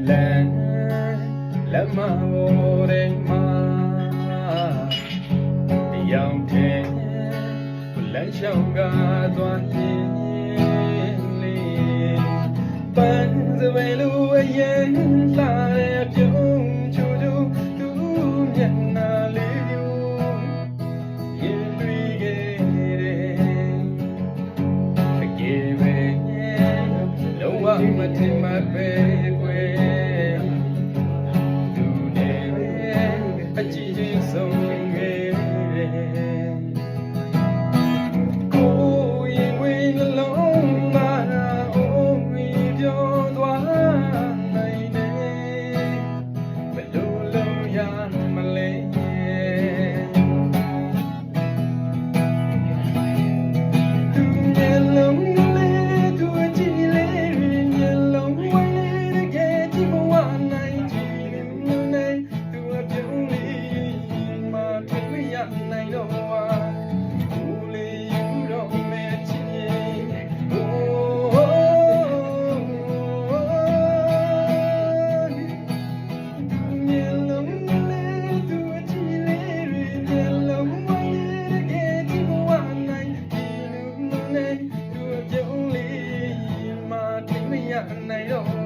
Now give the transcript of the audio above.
လက်မပေါ်တဲ့မှာရောင်တဲ့လက်ချောင်းကသွားရင်လေပန်းစပယ်လိုအရင်လာတဲ့ပြုံးချိုချိုသူမျက်နှာလေးပြူရင်တွေ့ခဲ့တယ်တကယ်ပဲလုံးဝမထင်မှပဲကွယ်အကြည့်ချင်းဆုံးခဲ့ကိုရင်ဝင်လုံးလာအိုးပြီးပြောသွားနိုင်တယ်ဘယ်လိုလုပ်ရမလဲသူမျက်လုံးလေးသူအကြည့်လေးမျက်လုံးဝဲတကယ်ကြည့်မဝနိုင်ကြည့်နေသူအပြုံးနိုင်တော့ဝါဘူးလေးယူတော့မဲ့ချင်โอ้မျက်လုံးလေးသူအကြည့်လေးမျက်လုံးဝဲတကယ်ဒီဘဝနိုင်ဒီလူနဲ့သူအပြုံးလေးမထင်မရနိုင်တော့